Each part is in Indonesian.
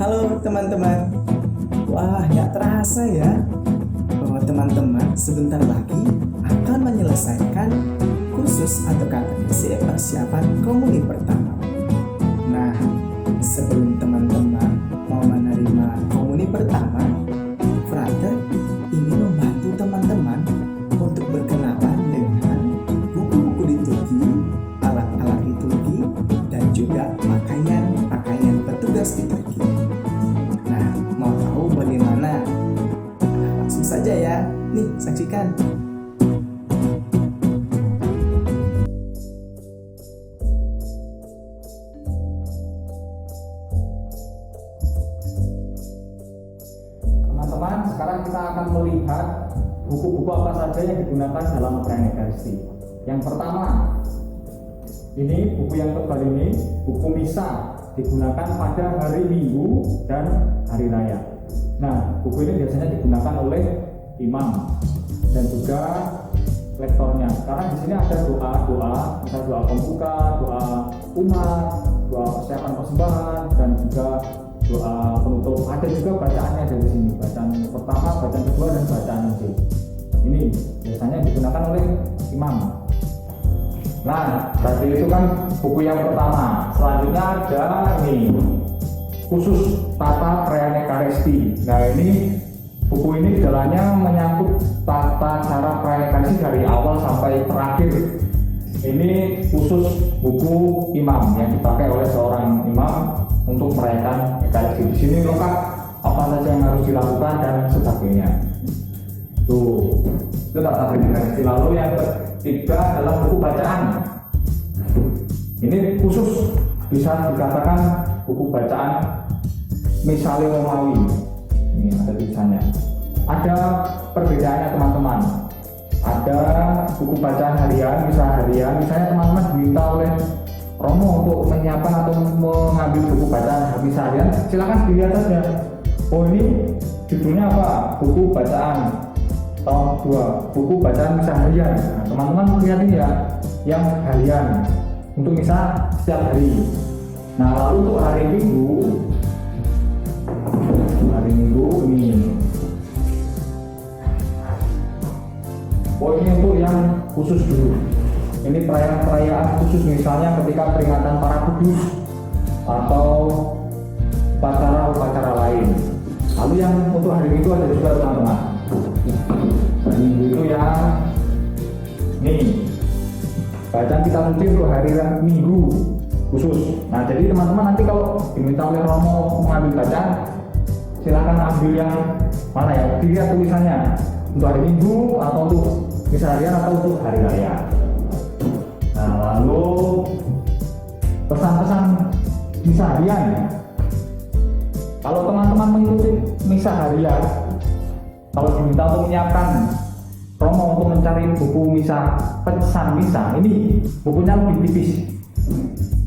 Halo teman-teman. Wah, nggak terasa ya bahwa teman-teman sebentar lagi akan menyelesaikan kursus atau KTPC persiapan komuni pertama. Nah, sebelum teman-teman mau menerima komuni pertama, Frater ingin membantu teman-teman untuk berkenalan dengan buku-buku liturgi, alat-alat liturgi, dan juga pakaian petugas liturgi. Nah, mau tahu bagaimana? Nah, langsung saja ya. Nih, saksikan. Teman-teman, sekarang kita akan melihat buku-buku apa saja yang digunakan dalam perayaan Ekaristi. Yang pertama, ini buku yang tebal ini, buku misa, digunakan pada hari Minggu dan hari Raya. Nah, buku ini biasanya digunakan oleh imam dan juga lektornya. Karena di sini ada doa-doa, misalnya doa pembuka, doa umat, doa persiapan persembahan, dan juga doa penutup. Ada juga bacaannya dari sini, bacaan pertama, bacaan kedua, dan bacaan Injil. Ini biasanya digunakan oleh imam. Nah, tadi itu kan buku yang pertama. Selanjutnya ada ini khusus tata perayaan Ekaristi. Nah, ini buku ini dalamnya menyangkut tata cara perayaan Ekaristi dari awal sampai terakhir. Ini khusus buku imam yang dipakai oleh seorang imam untuk merayakan Ekaristi. Di sini lengkap apa saja yang harus dilakukan dan sebagainya. Tuh, itu tata perayaan Ekaristi. Lalu yang ketiga adalah buku bacaan. Ini khusus bisa dikatakan buku bacaan Misale Romawi. Ini ada tulisannya. Ada perbedaannya teman-teman. Ada buku bacaan harian, misa harian. Misalnya teman-teman diminta oleh Romo untuk menyiapkan atau mengambil buku bacaan misa harian, silakan dilihat saja. Oh, ini judulnya apa? Buku bacaan tahun 2, buku bacaan misa harian. Nah, teman-teman lihat ini ya, yang harian untuk misa setiap hari. Nah, lalu untuk hari Minggu ini. Oh, ini untuk yang khusus dulu. Ini perayaan-perayaan khusus, misalnya ketika peringatan para kudus atau upacara-upacara lain. Lalu yang untuk hari Minggu ada juga teman-teman. Hari Minggu itu yang nih, bacaan kita suci untuk hari Minggu khusus. Nah, jadi teman-teman nanti kalau diminta oleh Romo mengambil bacaan, silakan ambil yang mana ya, dilihat tulisannya untuk hari Minggu atau untuk misa harian atau untuk hari raya. Nah, lalu pesan-pesan misa harian. Kalau teman-teman mengikuti misa harian, kalau diminta untuk menyiapkan Romo untuk mencari buku misa, pesan misa, ini bukunya lebih tipis.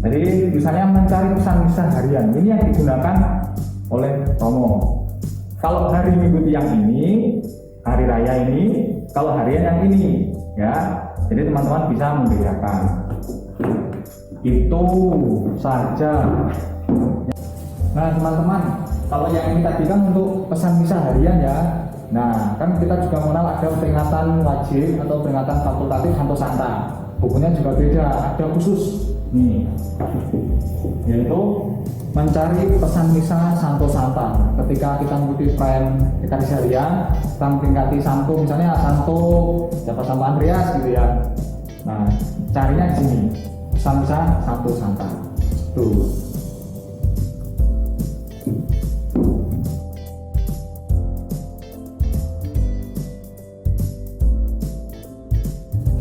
Jadi misalnya mencari pesan misa harian, ini yang digunakan oleh Romo. Kalau hari Minggu yang ini, hari raya ini, kalau harian yang ini, ya. Jadi teman-teman bisa membedakan. Itu saja. Nah, teman-teman, kalau yang ini tadi kan untuk pesan misa harian ya. Nah, kan kita juga mengenal ada peringatan wajib atau peringatan fakultatif Santo Santa. Bukunya juga beda, ada khusus nih, yaitu mencari pesan misa Santo Santa. Ketika kita mengikuti perayaan Ekaristi harian, kita memperingati Santo, misalnya Santo Santo Andreas gitu ya. Nah, carinya di sini pesan misa Santo Santa. Tuh.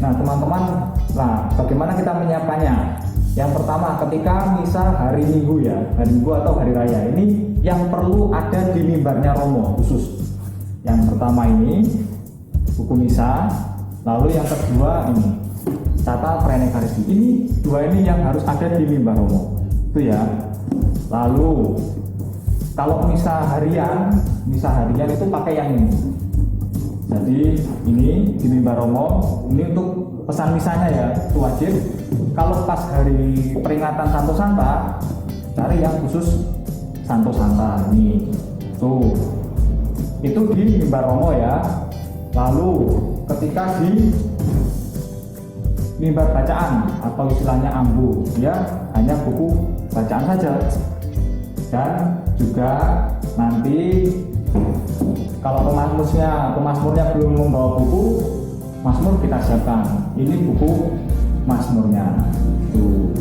Nah, teman-teman, bagaimana kita menyiapkannya? Yang pertama, ketika misa hari Minggu ya, hari Minggu atau hari Raya, ini yang perlu ada di mimbarnya Romo khusus. Yang pertama ini buku misa, lalu yang kedua ini tata perayaan Ekaristi. Ini dua ini yang harus ada di mimbar Romo. Itu ya. Lalu kalau misa harian itu pakai yang ini. Jadi ini di mimbar Romo, ini untuk pesan misanya ya, itu wajib. Kalau pas hari peringatan Santo Santa, cari yang khusus Santo Santa ini. Tuh. Itu di mimbar Romo ya. Lalu ketika di mimbar bacaan atau istilahnya ambu, ya hanya buku bacaan saja. Dan juga nanti kalau pemasmurnya belum membawa buku Mazmur, kita siapkan. Ini buku Mazmurnya. Tuh.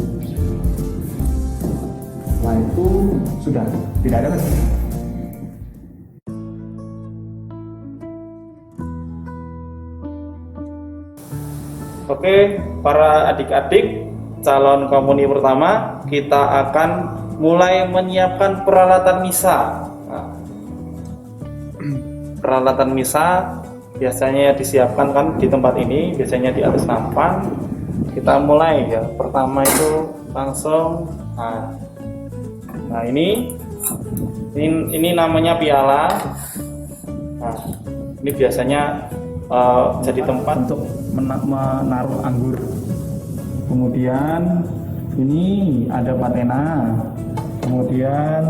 Setelah itu sudah tidak ada lagi. Oke, para adik-adik calon komuni pertama, kita akan mulai menyiapkan peralatan misa. Nah, peralatan misa biasanya disiapkan kan di tempat ini, biasanya di atas nampan. Kita mulai ya. Pertama itu langsung. Nah ini namanya piala. Nah, ini biasanya jadi tempat untuk menaruh anggur. Kemudian ini ada patena. Kemudian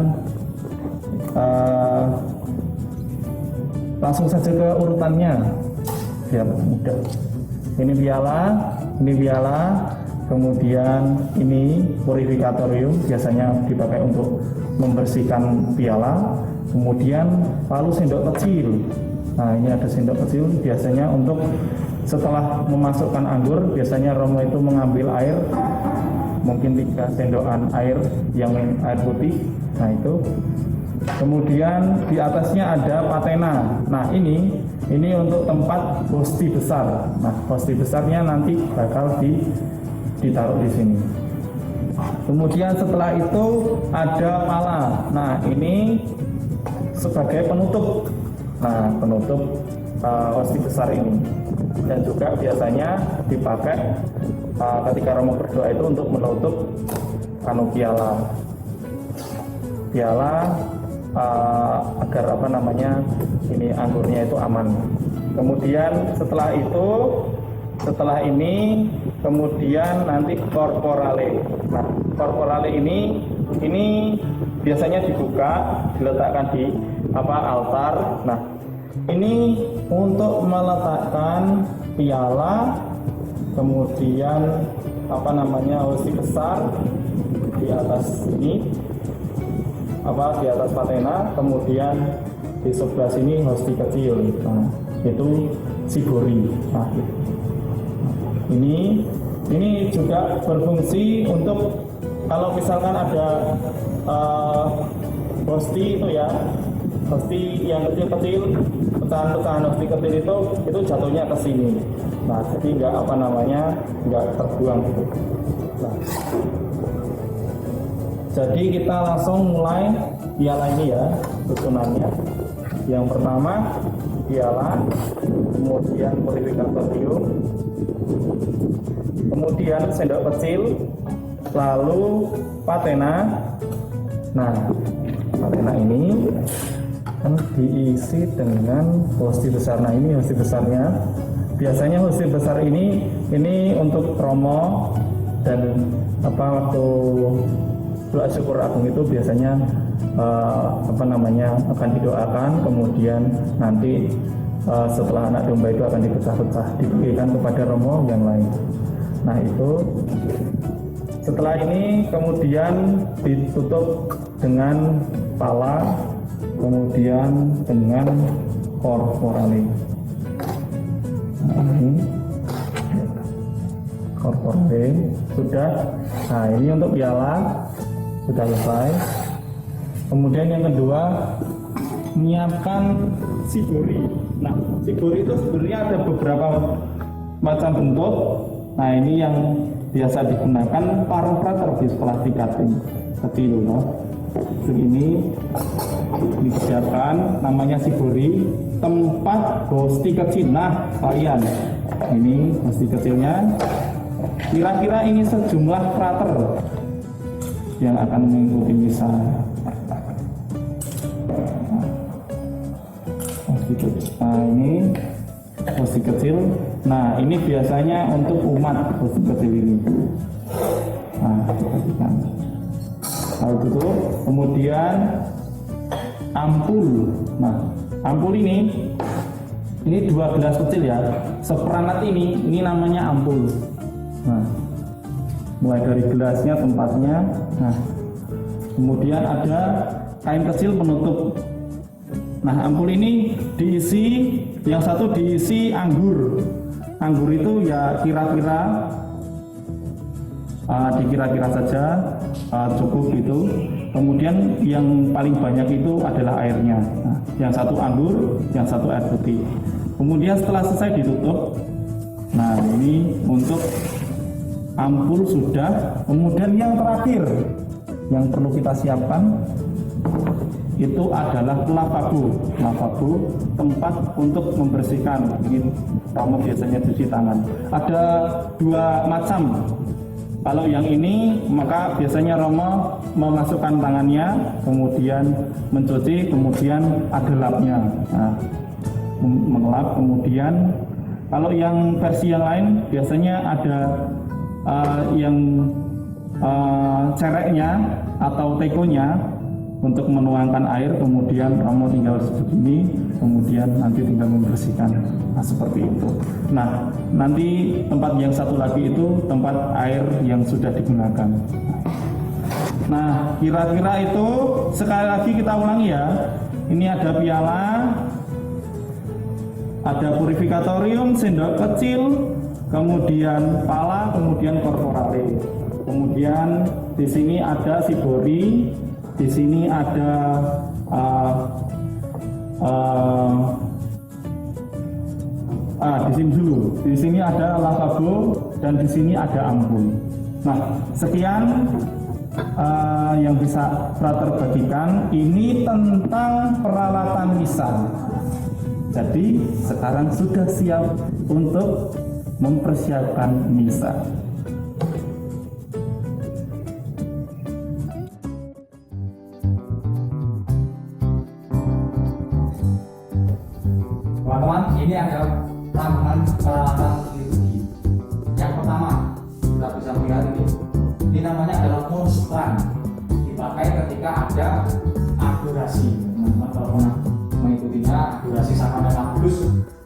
langsung saja ke urutannya biar mudah. Ini piala, kemudian ini purifikatorium, biasanya dipakai untuk membersihkan piala. Kemudian lalu sendok kecil. Nah ini ada sendok kecil, biasanya untuk setelah memasukkan anggur, biasanya Romo itu mengambil air, mungkin 3 sendokan air yang air putih. Nah itu. Kemudian di atasnya ada patena. Nah ini untuk tempat hosti besar. Nah hosti besarnya nanti bakal ditaruh di sini. Kemudian setelah itu ada pala. Nah ini sebagai penutup. Nah penutup hosti besar ini. Dan juga biasanya dipakai ketika Romo berdoa itu untuk menutup piala agar ini anggurnya itu aman. Kemudian setelah ini kemudian nanti korporale. Nah korporale ini biasanya dibuka, diletakkan di altar. Nah ini untuk meletakkan piala, kemudian hosti besar di atas ini, di atas patena, kemudian di sebelah sini hosti kecil. Nah, itu sibori. Nah, ini juga berfungsi untuk kalau misalkan ada hosti itu ya, hosti yang kecil-kecil, pecahan-pecahan hosti kecil itu jatuhnya ke sini. Nah, jadi nggak terbuang gitu. Nah, jadi kita langsung mulai piala ini ya, susunannya. Yang pertama piala, kemudian purifikatorium, kemudian sendok kecil, lalu patena. Nah, patena ini kan diisi dengan hosti besar. Nah, ini hosti besarnya. Biasanya hosti besar ini untuk Romo dan waktu doa syukur agung itu biasanya akan didoakan, kemudian nanti setelah anak domba itu akan dipecah-pecah, diberikan kepada Romo yang lain. Nah itu setelah ini kemudian ditutup dengan pala, kemudian dengan korporale. Nah, ini korporale sudah. Nah ini untuk piala sudah selesai. Kemudian yang kedua, menyiapkan sibori. Nah, sibori itu sebenarnya ada beberapa macam bentuk. Nah, ini yang biasa digunakan para frater di sekolah tingkat kecil, no? Ini disiapkan, namanya sibori, tempat hosti kecil. Nah, kalian ini hosti kecilnya. Kira-kira ini sejumlah frater yang akan mengikuti misa. Nah ini hosti kecil. Nah ini biasanya untuk umat hosti kecil ini. Nah perhatikan. Lalu tutup. Kemudian ampul. Nah, ampul ini 2 gelas kecil ya. Seperangkat ini namanya ampul. Nah, mulai dari gelasnya, tempatnya. Nah, kemudian ada kain kecil penutup. Nah, ampul ini diisi, yang satu diisi anggur. Anggur itu ya kira-kira dikira-kira saja cukup gitu. Kemudian yang paling banyak itu adalah airnya. Nah, yang satu anggur, yang satu air putih. Kemudian setelah selesai ditutup. Nah, ini untuk ampul sudah. Kemudian yang terakhir yang perlu kita siapkan itu adalah lavabo. Lavabo tempat untuk membersihkan. Ini Romo biasanya cuci tangan. Ada 2 macam. Kalau yang ini maka biasanya Romo memasukkan tangannya, kemudian mencuci, kemudian ada lapnya. Nah, mengelap, kemudian kalau yang versi yang lain biasanya ada yang cereknya atau tekonya untuk menuangkan air, kemudian Romo tinggal begini, kemudian nanti tinggal membersihkan. Nah, seperti itu. Nah, nanti tempat yang satu lagi itu tempat air yang sudah digunakan. Nah, kira-kira itu sekali lagi kita ulangi ya. Ini ada piala, ada purifikatorium, sendok kecil, kemudian pala, kemudian korporale. Kemudian di sini ada sibori, di sini ada di sini dulu. Di sini ada lavabo dan di sini ada ampul. Nah, sekian yang bisa Frater bagikan. Ini tentang peralatan misa. Jadi sekarang sudah siap untuk mempersiapkan misa. Teman-teman, ini ada tambahan peralatan liturgi. Yang pertama, kita bisa melihat ini namanya adalah monstran. Dipakai ketika ada adorasi. Teman-teman kalau pernah mengikutinya adorasi sakramental kudus,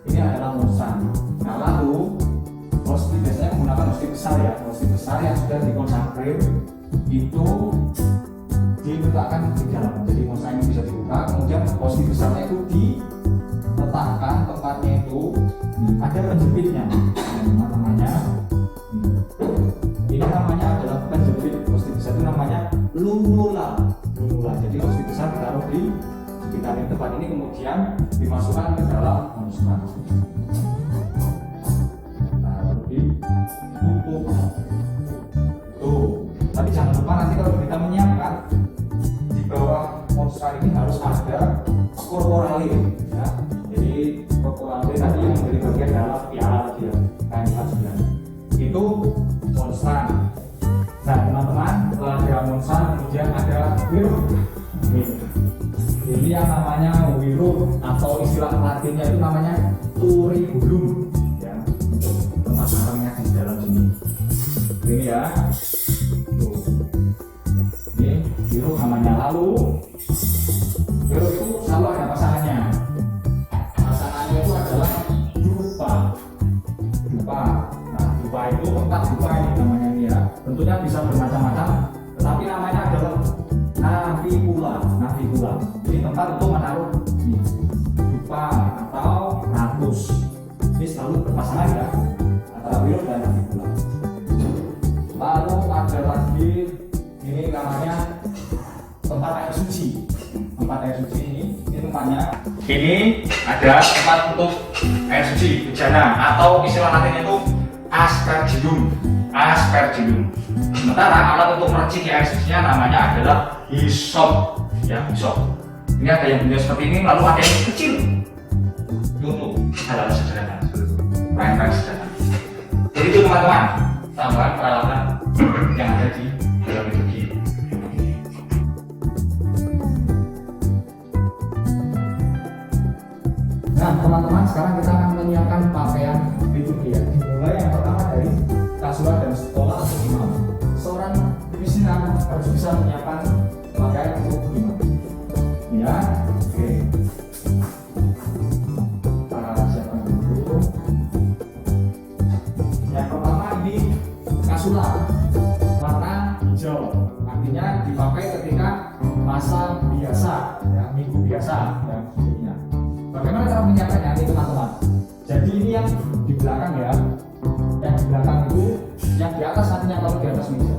ini adalah monstran. Nah, lalu hosti biasanya menggunakan hosti besar ya. Hosti besar yang sudah dikonsakrir itu diletakkan di dalam. Jadi monstran ini bisa dibuka, kemudian hosti besarnya itu diletakkan, tempatnya itu ada penjepitnya. Namanya ini namanya adalah penjepit. Hosti besar itu namanya lunula. Jadi hosti besar ditaruh di sekitar tempat ini, kemudian dimasukkan ke dalam monstran. Nah, lalu ditutup. Tuh. Tapi jangan lupa nanti kalau kita menyiapkan di bawah monstran ini harus ada korporale ya. Jadi korporale tadi yang menjadi bagian dalam piala dia kain sebenarnya itu monstran. Nah, teman-teman, setelah ada monstran kemudian ada wiruh. Ini yang namanya wiruh atau istilah latinnya itu namanya turibulum ya. Tempat sarangnya di dalam sini. Ini ya. Tuh. Ini wiruh namanya. Lalu wiruh itu selalu ada pasangannya. Pasangannya itu adalah dupa. Nah, dupa itu tempat dupa ini namanya ini ya. Tentunya bisa bermacam-macam, tetapi namanya adalah navicula. Jadi tempat untuk menaruh dupa atau ratus. Ini selalu berpasangan ya antara wiruh dan navicula. Lalu ada lagi ini namanya tempat air suci. Tempat air suci ini tempatnya. Ini ada tempat untuk air suci bejana atau istilah latinnya itu aspergillum. Sementara alat untuk meracik air sucinya namanya adalah hisop. Ya, hisop. Ini ada yang bentuknya seperti ini, lalu ada yang kecil untuk hal-hal sederhana, lain-lain sederhana. Jadi itu teman-teman, tambahan peralatan yang ada di dalam liturgi. Nah, teman-teman, sekarang kita akan menyiapkan pakaian liturgi ya. Dimulai yang pertama dari kasua dan stola atau imam. Seorang pimpinan harus bisa menyiapkan pakaian untuk gimana? Ya, oke. Kita siapkan dulu. Yang pertama ini kasula warna hijau, artinya dipakai ketika masa biasa, ya, minggu biasa, ya, sebelumnya. Bagaimana cara menyiapkannya ini teman-teman? Jadi ini yang di belakang ya, yang di belakang itu, yang di atas nantinya kalau di atas meja.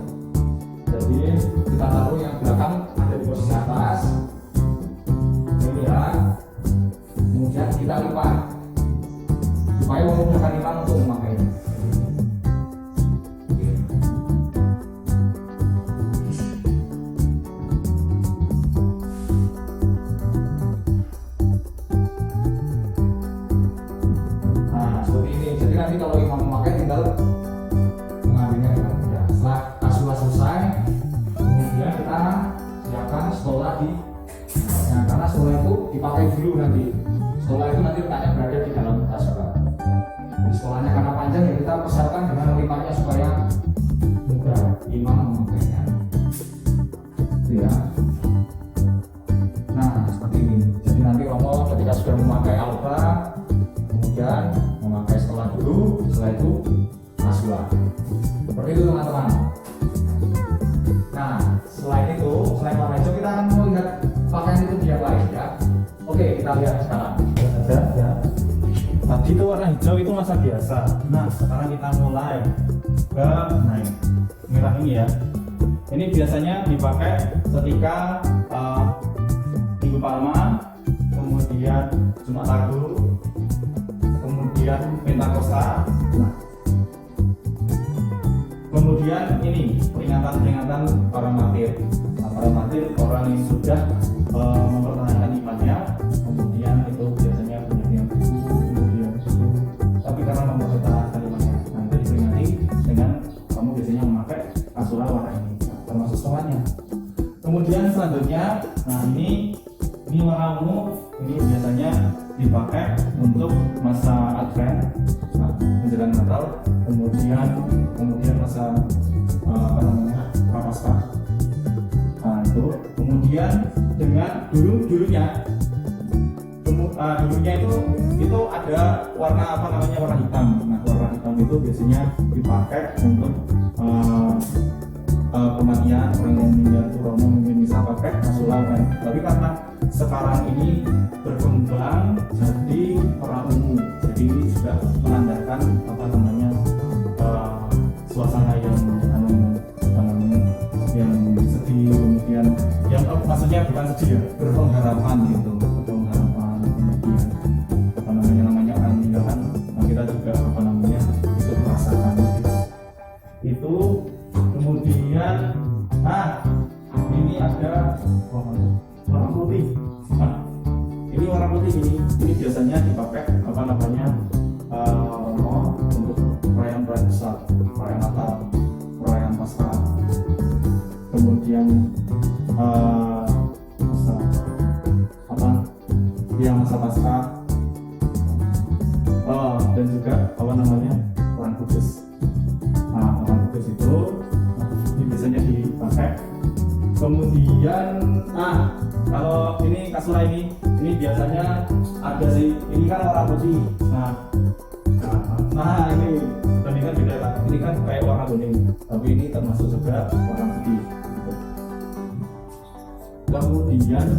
Jadi kita taruh yang belakang ada di posisi atas, ini ya. Kemudian kita lipat supaya memudahkan imam untuk memakainya. Nah seperti ini. Jadi nanti kalau imam memakai tinggal mengambilnya dengan mudah. Setelah kasula selesai, kemudian kita siapkan stola di atasnya, karena stola itu dipakai dulu nanti. Stola itu nanti letaknya berada di dalam tas juga. Di stolanya karena panjang ya kita persiapkan dengan lipatnya supaya mudah imam memakainya. Itu ya. Nah seperti ini. Jadi nanti romo ketika sudah memakai alba, kemudian memakai stola dulu, setelah itu kasula. Seperti itu teman-teman. Nah selain itu, selain warna hijau kita akan melihat pakaian itu yang lain ya. Oke kita lihat sekarang. Ada ya. Tadi itu warna hijau itu masa biasa. Nah sekarang kita mulai ke yang merah ini ya. Ini biasanya dipakai ketika Minggu Palma, kemudian Jumat Agung, kemudian Pentakosta. Nah, kemudian ini peringatan para martir. Nah, para martir orang yang sudah mempertahankan imannya, kemudian itu biasanya punya buku, kemudian susu. Tapi karena mempertahankan imannya, nanti diperingati dengan kamu biasanya memakai kasula warna ini, termasuk stolanya. Kemudian selanjutnya, nah ini warna ungu, ini biasanya dipakai untuk masa Advent, nah, menjelang Natal, kemudian masa Prapaskah. Nah itu, kemudian dengan dulunya itu ada warna warna hitam. Nah warna hitam itu biasanya dipakai untuk kematian orang yang meninggal itu romo mungkin bisa pakai kasula kan. Tapi karena sekarang ini berkembang jadi warna ungu, jadi ini juga menandakan suasana yang sedih, kemudian yang maksudnya bukan sedih ya, berpengharapan gitu, berpengharapan. Kemudian namanya orang meninggal kan, nah kita juga ikut merasakan itu. Kemudian ini ada warna putih. Nah, ini warna putih ini biasanya dipakai untuk perayaan besar, perayaan Natal, perayaan Paskah. Kemudian masa Paskah. Dan juga Orang Kudus. Nah, Orang Kudus itu ini biasanya dipakai. Kemudian, kalau ini kasula ini biasanya ada sih. Ini kan warna putih. Nah ini kan beda lah. Ini kan kayak warna kuning, tapi ini termasuk juga warna putih. Kemudian,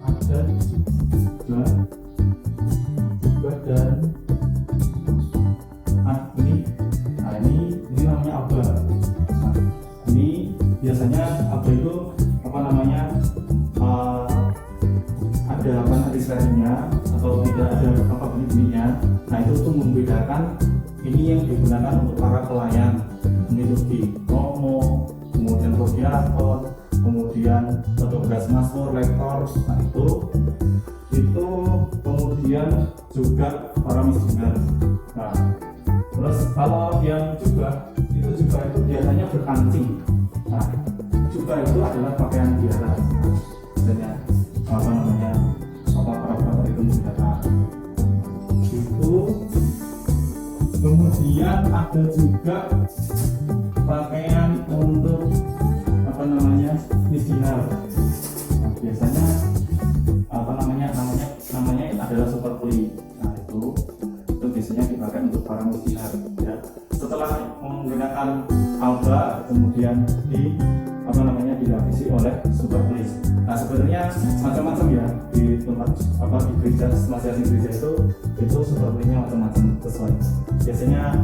ada juga dan ini namanya alba. Ini biasanya alba itu ada registrasinya atau tidak ada bunyi-bunyinya. Nah itu tuh membedakan ini yang digunakan untuk para pelayan, untuk di romo, kemudian koordinator, kemudian petugas masmur, lektor. Nah itu kemudian juga para misioner. Nah terus kalau yang juga itu biasanya berkancing. Nah juga itu adalah pakaian biara, misalnya para itu menggunakan itu. Kemudian kemudian ada juga pakaian untuk apa namanya missinar. Nah, biasanya apa namanya adalah superbly. Nah itu biasanya dipakai untuk para missinar ya. Setelah menggunakan alba kemudian dilapisi oleh superbly. Nah sebenarnya macam-macam ya di tempat di gereja, masing-masing gereja itu superbly-nya macam-macam sesuai. Biasanya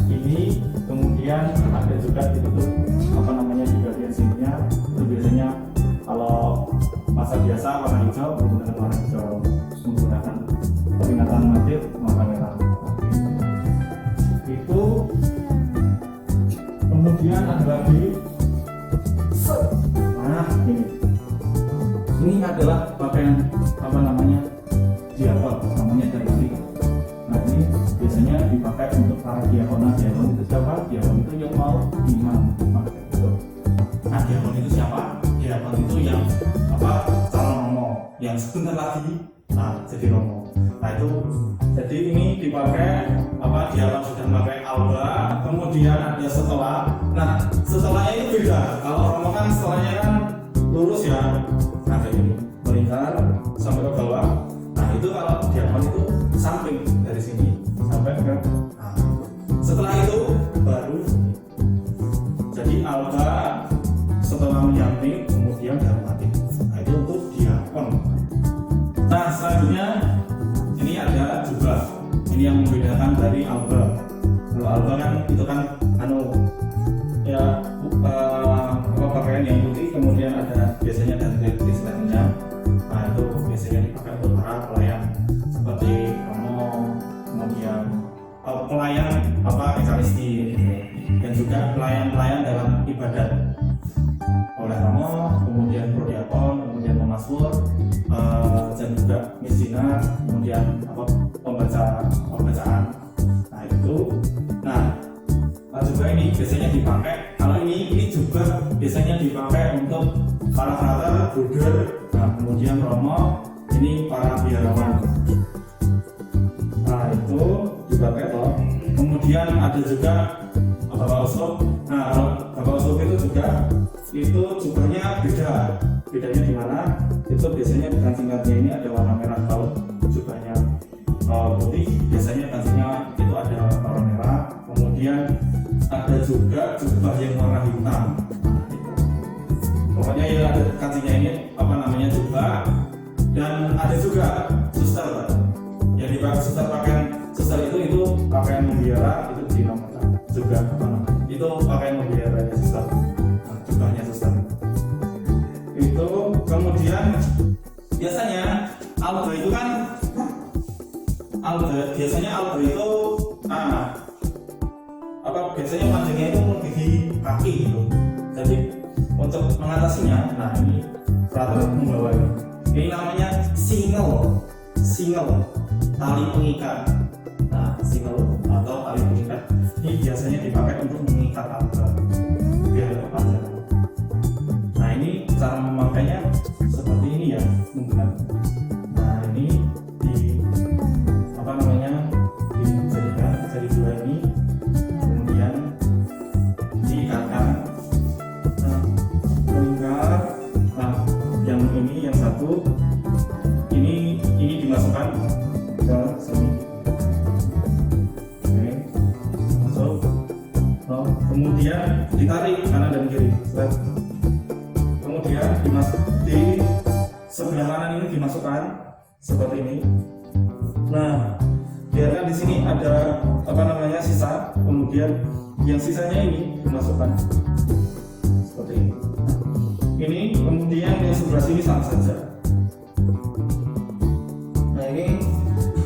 ini kemudian ada juga itu tuh di bagian sininya itu biasanya kalau masa biasa warna hijau menggunakan warna hijau, menggunakan peringatan Natal warna merah. Itu kemudian ada lagi ini adalah pakaian diakon namanya dari. Nah ini biasanya dipakai untuk para diakon itu siapa? Diakon itu yang mau imam gitu. Nah diakon itu siapa? Diakon itu yang calon romo yang sebentar lagi jadi romo. Nah itu jadi ini dipakai diakon sudah pakai alba, kemudian ada setelah. Nah setelahnya itu beda. Kalau romo kan setelahnya kan lurus ya, ada ini melingkar sampai ke bawah. Nah itu kalau diakon itu samping dari sini sampai ke setelah itu baru jadi alba setelah menyamping kemudian dihormati. Nah itu untuk diakon. Nah selanjutnya ini ada juga ini yang membedakan dari alba. Kalau alba kan itu kan pakaian yang putih, kemudian ada biasanya dari tulisannya. Nah itu biasanya dipakai untuk para pelayan seperti romo, kemudian pelayan ekaristi dan juga pelayan dalam ibadat oleh romo, kemudian prodiakon, kemudian pemasmur, dan juga misioner, kemudian pembacaan. Nah itu juga ini biasanya dipakai. Kalau ini juga biasanya dipakai untuk para frater, bruder, kemudian romo, ini para biarawan. Nah itu dipakai toh. Kemudian ada juga bapak uskup. Nah kalau bapak uskup itu jubahnya beda. Bedanya di mana? Itu biasanya di kancing-kancingnya ini ada warna merah. Kalau jubahnya putih, biasanya kancingnya itu ada warna merah. Kemudian ada juga jubah yang warna hitam. Pokoknya ya ada kancingnya ini jubah. Dan ada juga suster. Yang dipakai suster itu pakaian membiara, itu dinamakan juga itu pakaian membiara suster. Jubahnya suster. Itu kemudian biasanya alba itu kan biasanya panjangnya itu melebihi kaki gitu. Jadi untuk mengatasinya, nah ini frater membawa ini namanya single tali pengikat. Nah single atau tali pengikat ini biasanya dipakai untuk mengikat alba biar lebih panjang. Nah ini cara memakainya seperti ini ya, menggunakan. Nah ini dijadikan jadi dua ini. Ini dimasukkan ke sini. Oke, masuk. Kemudian ditarik kanan dan kiri. Kemudian di sebelah kanan ini dimasukkan seperti ini. Nah, biarkan di sini ada sisa. Kemudian yang sisanya ini dimasukkan seperti ini. Ini kemudian yang sebelah sini sama saja. Nah ini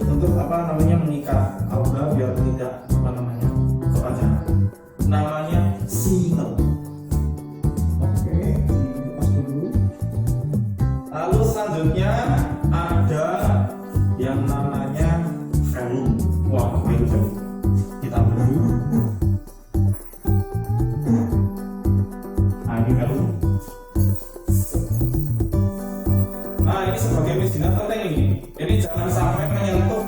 untuk mengikat alba biar tidak kepanjangan. Namanya single. Oke, lepas dulu. Lalu selanjutnya ada yang namanya velum. Wah, velum. Kita dulu. Nah ini velum. Nah ini sebagai misioner penting ini. Ini jangan sampai menyentuh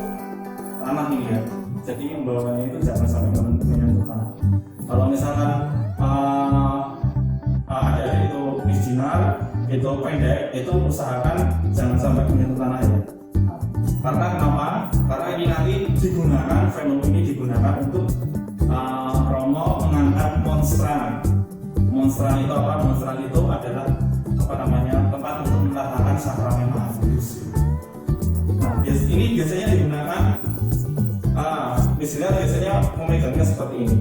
tanah ini ya. Jadi membawanya itu jangan sampai menyentuh tanah. Kalau misalkan adik-adik itu misdinar, itu pendek, itu usahakan jangan sampai menyentuh tanah ya. Karena kenapa? Karena ini nanti digunakan, velum ini digunakan untuk Romo mengangkat monstran. Monstran itu apa? Monstran itu adalah tempat untuk meletakkan sakramen Maha Kudus. Nah, ini biasanya digunakan misdinar biasanya memegangnya seperti ini.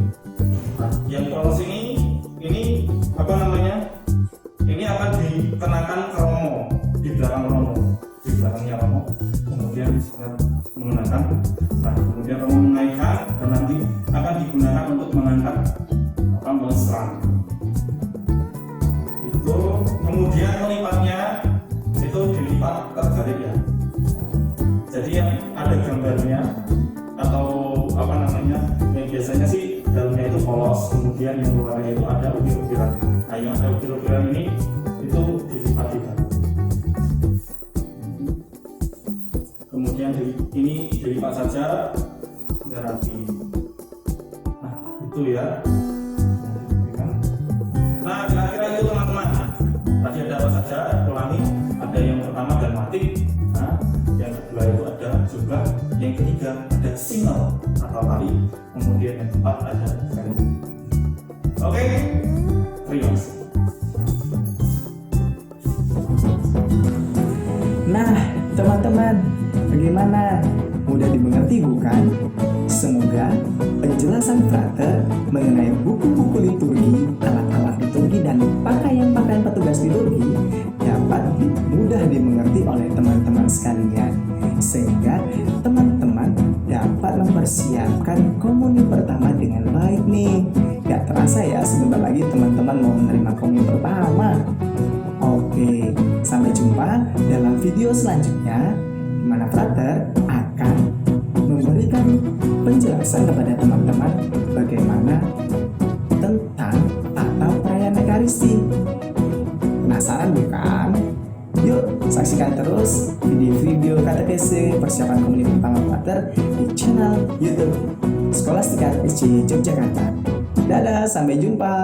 Nah, yang polos ini ini akan dikenakan ke Romo, di belakang Romo, di belakangnya Romo, kemudian menggunakan, kemudian Romo mengaitkan dan nanti akan digunakan untuk mengangkat monstran. Itu kemudian melipatnya itu dilipat terbalik ya. Jadi yang ada gambarnya atau yang biasanya sih dalamnya itu polos, kemudian yang luarnya itu ada ukir-ukiran. Nah, yang ada ukir-ukiran ini itu dilipat juga. Kemudian ini dilipat saja biar rapi. Nah, itu ya. Nah, kira-kira itu teman-teman. Tadi ada apa saja? Ulangi. Ada yang pertama dalmatik. Nah, yang kedua itu ada jumlah. Yang ketiga ada single atau tali. Kemudian yang keempat ada velum. Oke, terima kasih. Nah, teman-teman, bagaimana? Mudah dimengerti bukan? Semoga penjelasan Frater mengenai buku-buku liturgi, alat-alat liturgi, dan pakaian-pakaian petugas liturgi dapat mudah dimengerti oleh teman-teman sekalian, sehingga teman-teman dapat mempersiapkan komuni pertama dengan baik nih. Gak terasa ya, sebentar lagi teman-teman mau menerima komuni pertama. Oke, sampai jumpa dalam video selanjutnya, di mana Frater akan memberikan penjelasan kepada teman-teman bagaimana tentang tata perayaan Ekaristi. Penasaran bukan? Yuk saksikan terus video-video katekese persiapan komuni pertama Frater di channel YouTube Skolastika FC Yogyakarta. Dadah, sampai jumpa.